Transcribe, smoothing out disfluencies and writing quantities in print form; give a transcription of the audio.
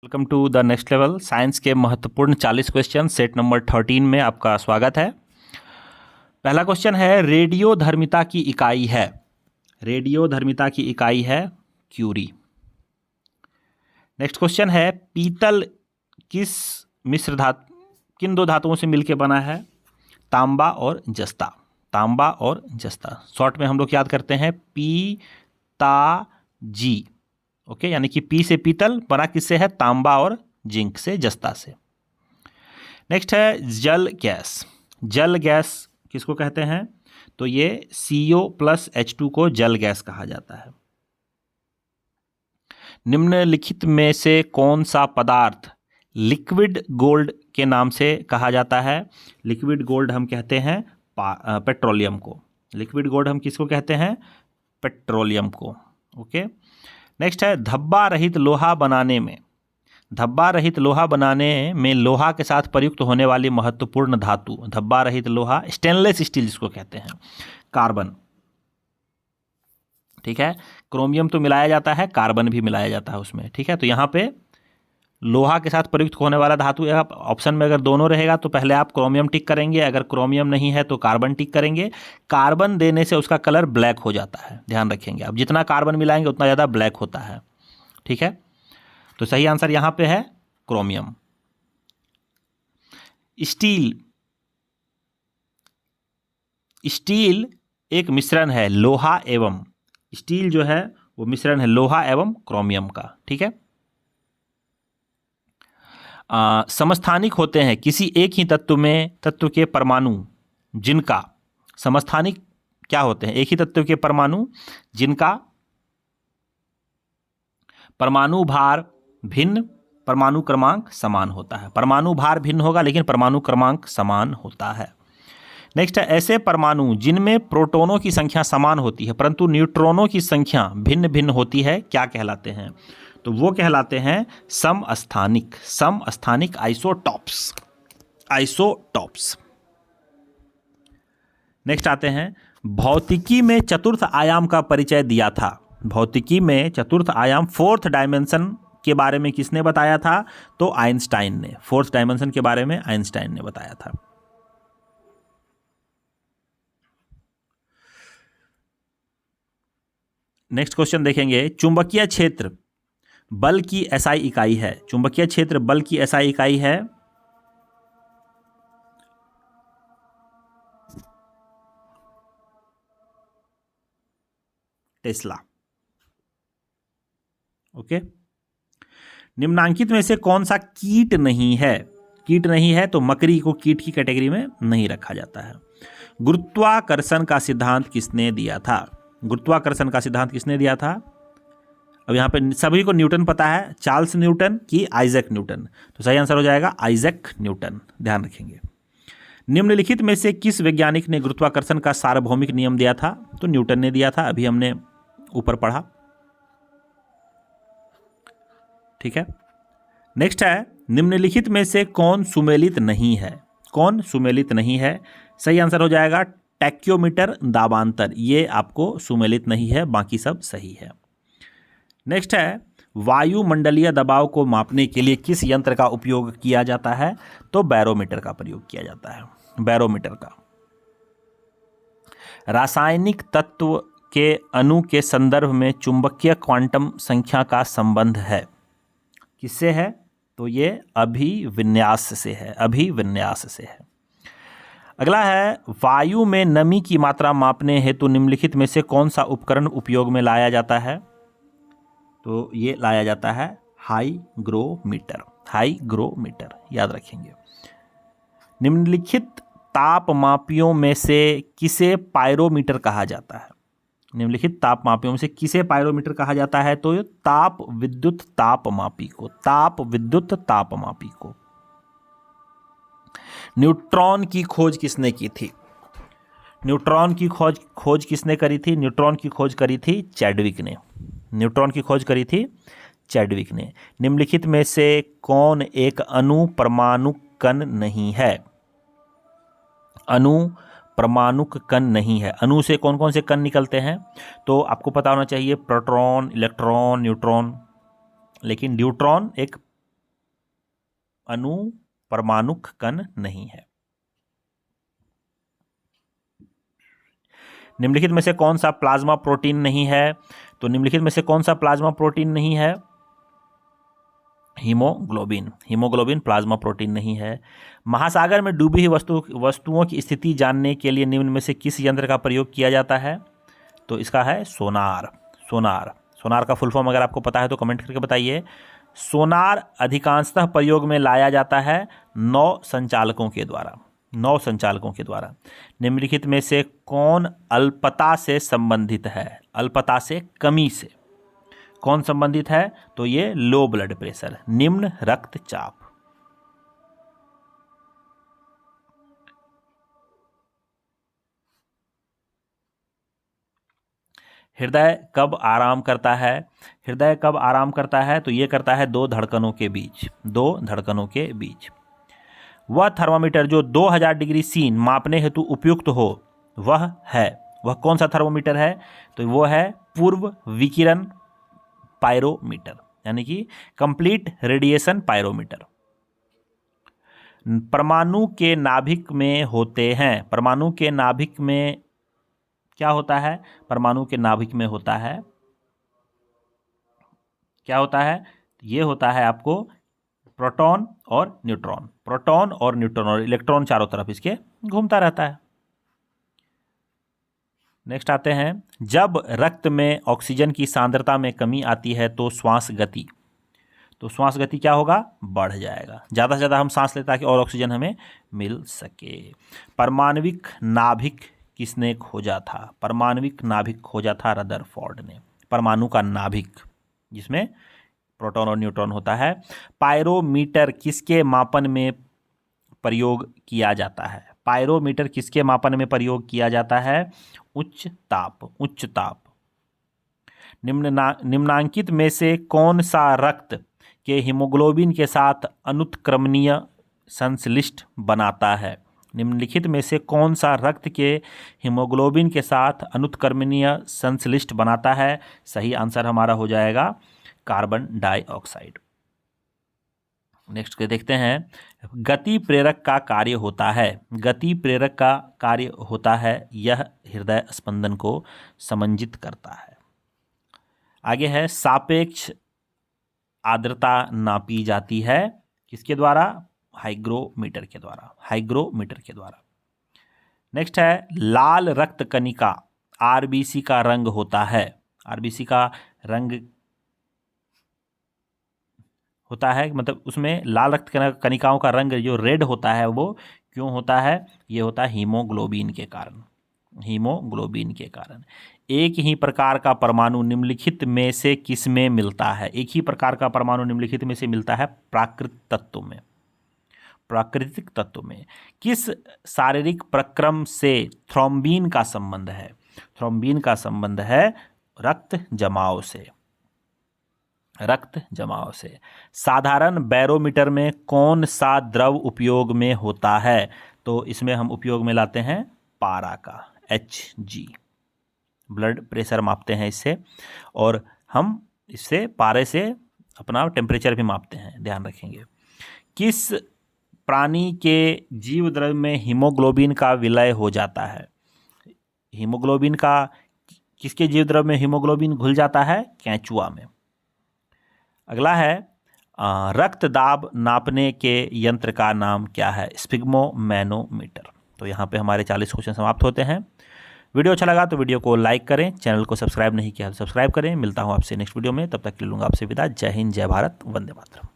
Welcome to the next level science के महत्वपूर्ण 40 question set number 13 में आपका स्वागत है। पहला क्वेश्चन है, रेडियोधर्मिता की इकाई है। रेडियोधर्मिता की इकाई है क्यूरी। नेक्स्ट क्वेश्चन है, पीतल किन दो धातुओं से मिलकर बना है? तांबा और जस्ता। तांबा और जस्ता शॉर्ट में हम लोग याद करते हैं पी-ता-जी। ओके, यानी कि पी से पीतल, बना किससे है? तांबा और जिंक से, जस्ता से। नेक्स्ट है जल गैस। जल गैस किसको कहते हैं? तो ये CO+H2 को जल गैस कहा जाता है। निम्नलिखित में से कौन सा पदार्थ लिक्विड गोल्ड के नाम से कहा जाता है? लिक्विड गोल्ड हम कहते हैं पेट्रोलियम को। लिक्विड गोल्ड हम किसको कहते हैं? पेट्रोलियम को। ओके। नेक्स्ट है, धब्बा रहित लोहा बनाने में लोहा के साथ प्रयुक्त होने वाली महत्वपूर्ण धातु। धब्बा रहित लोहा, स्टेनलेस स्टील जिसको कहते हैं, कार्बन। ठीक है, क्रोमियम तो मिलाया जाता है, कार्बन भी मिलाया जाता है उसमें। ठीक है, तो यहाँ पे लोहा के साथ प्रयुक्त होने वाला धातु, ऑप्शन में अगर दोनों रहेगा तो पहले आप क्रोमियम टिक करेंगे, अगर क्रोमियम नहीं है तो कार्बन टिक करेंगे। कार्बन देने से उसका कलर ब्लैक हो जाता है, ध्यान रखेंगे। अब जितना कार्बन मिलाएंगे उतना ज़्यादा ब्लैक होता है। ठीक है, तो सही आंसर यहाँ पे है क्रोमियम। स्टील एक मिश्रण है लोहा एवं, स्टील जो है वो मिश्रण है लोहा एवं क्रोमियम का। ठीक है, समस्थानिक होते हैं किसी एक ही तत्व के परमाणु जिनका, समस्थानिक क्या होते हैं? एक ही तत्व के परमाणु जिनका परमाणु भार भिन्न, परमाणु क्रमांक समान होता है। परमाणु भार भिन्न होगा लेकिन परमाणु क्रमांक समान होता है। नेक्स्ट है, ऐसे परमाणु जिनमें प्रोटॉनों की संख्या समान होती है परंतु न्यूट्रॉनों की संख्या भिन्न भिन्न होती है, क्या कहलाते हैं? तो वो कहलाते हैं समस्थानिक। समस्थानिक आइसोटॉप्स। नेक्स्ट आते हैं, भौतिकी में चतुर्थ आयाम का परिचय दिया था। भौतिकी में चतुर्थ आयाम, फोर्थ डायमेंशन के बारे में किसने बताया था? तो आइंस्टाइन ने। फोर्थ डायमेंशन के बारे में आइंस्टाइन ने बताया था। नेक्स्ट क्वेश्चन देखेंगे, चुंबकीय क्षेत्र बल की एसआई इकाई है। चुंबकीय क्षेत्र बल की एसआई इकाई है टेस्ला। ओके। निम्नांकित में से कौन सा कीट नहीं है? कीट नहीं है तो मकड़ी को कीट की कैटेगरी में नहीं रखा जाता है। गुरुत्वाकर्षण का सिद्धांत किसने दिया था? गुरुत्वाकर्षण का सिद्धांत किसने दिया था? अब यहाँ पे सभी को न्यूटन पता है, चार्ल्स न्यूटन की आइजैक न्यूटन। तो सही आंसर हो जाएगा आइजैक न्यूटन, ध्यान रखेंगे। निम्नलिखित में से किस वैज्ञानिक ने गुरुत्वाकर्षण का सार्वभौमिक नियम दिया था? तो न्यूटन ने दिया था, अभी हमने ऊपर पढ़ा। ठीक है, नेक्स्ट है, निम्नलिखित में से कौन सुमेलित नहीं है? कौन सुमेलित नहीं है? सही आंसर हो जाएगा टैक्योमीटर, दाबांतर। ये आपको सुमेलित नहीं है, बाकी सब सही है। नेक्स्ट है, वायुमंडलीय दबाव को मापने के लिए किस यंत्र का उपयोग किया जाता है? तो बैरोमीटर का प्रयोग किया जाता है, बैरोमीटर का। रासायनिक तत्व के अणु के संदर्भ में चुंबकीय क्वांटम संख्या का संबंध है, किससे है? तो ये अभिविन्यास से है, अभिविन्यास से है। अगला है, वायु में नमी की मात्रा मापने हेतु निम्नलिखित में से कौन सा उपकरण उपयोग में लाया जाता है? तो ये लाया जाता है हाईग्रोमीटर। हाईग्रोमीटर याद रखेंगे। निम्नलिखित तापमापियों में से किसे पायरोमीटर कहा जाता है? निम्नलिखित तापमापियों में से किसे पायरोमीटर कहा जाता है? तो ताप विद्युत तापमापी को। ताप विद्युत तापमापी को। न्यूट्रॉन की खोज किसने की थी? न्यूट्रॉन की खोज किसने करी थी? न्यूट्रॉन की खोज करी थी चैडविक ने। न्यूट्रॉन की खोज करी थी चैडविक ने। निम्नलिखित में से कौन एक अणु परमाणु कण नहीं है? अणु परमाणुक कण नहीं है। अणु से कौन कौन से कण निकलते हैं? तो आपको पता होना चाहिए, प्रोटॉन, इलेक्ट्रॉन, न्यूट्रॉन। लेकिन न्यूट्रॉन एक परमाणुक कण नहीं है। निम्नलिखित में से कौन सा प्लाज्मा प्रोटीन नहीं है? तो निम्नलिखित में से कौन सा प्लाज्मा प्रोटीन नहीं है? हीमोग्लोबिन। हीमोग्लोबिन प्लाज्मा प्रोटीन नहीं है। महासागर में डूबी हुई वस्तुओं की स्थिति जानने के लिए निम्न में से किस यंत्र का प्रयोग किया जाता है? तो इसका है सोनार। सोनार का फुल फॉर्म अगर आपको पता है तो कमेंट करके बताइए। सोनार अधिकांशतः प्रयोग में लाया जाता है नौ संचालकों के द्वारा। निम्नलिखित में से कौन अल्पता से संबंधित है? अल्पता से, कमी से कौन संबंधित है? तो ये लो ब्लड प्रेशर, निम्न रक्तचाप। हृदय कब आराम करता है? हृदय कब आराम करता है? तो ये करता है दो धड़कनों के बीच। वह थर्मामीटर जो 2000 डिग्री सी मापने हेतु उपयुक्त हो वह कौन सा थर्मामीटर है? तो वो है पूर्व विकिरण पायरोमीटर, यानी कि कंप्लीट रेडिएशन पायरोमीटर। परमाणु के नाभिक में होते हैं। परमाणु के नाभिक में क्या होता है? परमाणु के नाभिक में होता है, क्या होता है? ये होता है आपको प्रोटॉन और न्यूट्रॉन और इलेक्ट्रॉन चारों तरफ इसके घूमता रहता है। नेक्स्ट आते हैं, जब रक्त में ऑक्सीजन की सांद्रता में कमी आती है तो श्वास गति क्या होगा? बढ़ जाएगा। ज़्यादा से ज़्यादा हम सांस लें ताकि और ऑक्सीजन हमें मिल सके। परमाणविक नाभिक किसने खोजा था? परमाणविक नाभिक खोजा था रदरफोर्ड ने। परमाणु का नाभिक जिसमें प्रोटॉन और न्यूट्रॉन होता है। पायरोमीटर किसके मापन में प्रयोग किया जाता है? पायरोमीटर किसके मापन में प्रयोग किया जाता है? उच्च ताप। निम्नांकित में से कौन सा रक्त के हीमोग्लोबिन के साथ अनुत्क्रमणीय संश्लिष्ट बनाता है? निम्नलिखित में से कौन सा रक्त के हीमोग्लोबिन के साथ अनुत्क्रमणीय संश्लिष्ट बनाता है? सही आंसर हमारा हो जाएगा कार्बन डाइऑक्साइड। नेक्स्ट के देखते हैं, गति प्रेरक का कार्य होता है। यह हृदय स्पंदन को समंजित करता है। आगे है, सापेक्ष आर्द्रता नापी जाती है किसके द्वारा? हाइग्रोमीटर के द्वारा। नेक्स्ट है, लाल रक्त कणिका आरबीसी का रंग होता है। आरबीसी का रंग होता है, मतलब उसमें लाल रक्त कणिकाओं का रंग जो रेड होता है वो क्यों होता है? ये होता है हीमोग्लोबिन के कारण। एक ही प्रकार का परमाणु निम्नलिखित में से किस में मिलता है? एक ही प्रकार का परमाणु निम्नलिखित में से मिलता है प्राकृतिक तत्व में। किस शारीरिक प्रक्रम से थ्रोम्बिन का संबंध है? थ्रोम्बिन का संबंध है रक्त जमाव से। साधारण बैरोमीटर में कौन सा द्रव उपयोग में होता है? तो इसमें हम उपयोग में लाते हैं पारा का, Hg। ब्लड प्रेशर मापते हैं इससे, और हम इससे पारे से अपना टेम्परेचर भी मापते हैं, ध्यान रखेंगे। किस प्राणी के जीव द्रव्य में हीमोग्लोबिन का विलय हो जाता है? हीमोग्लोबिन का किसके जीव द्रव्य में हीमोग्लोबिन घुल जाता है? केंचुआ में। अगला है, रक्त दाब नापने के यंत्र का नाम क्या है? स्फिग्मोमैनोमीटर। तो यहाँ पे हमारे 40 क्वेश्चन समाप्त होते हैं। वीडियो अच्छा लगा तो वीडियो को लाइक करें, चैनल को सब्सक्राइब नहीं किया तो सब्सक्राइब करें। मिलता हूँ आपसे नेक्स्ट वीडियो में, तब तक के लिए लूँगा आपसे विदा। जय हिंद, जय भारत, वंदे मातरम।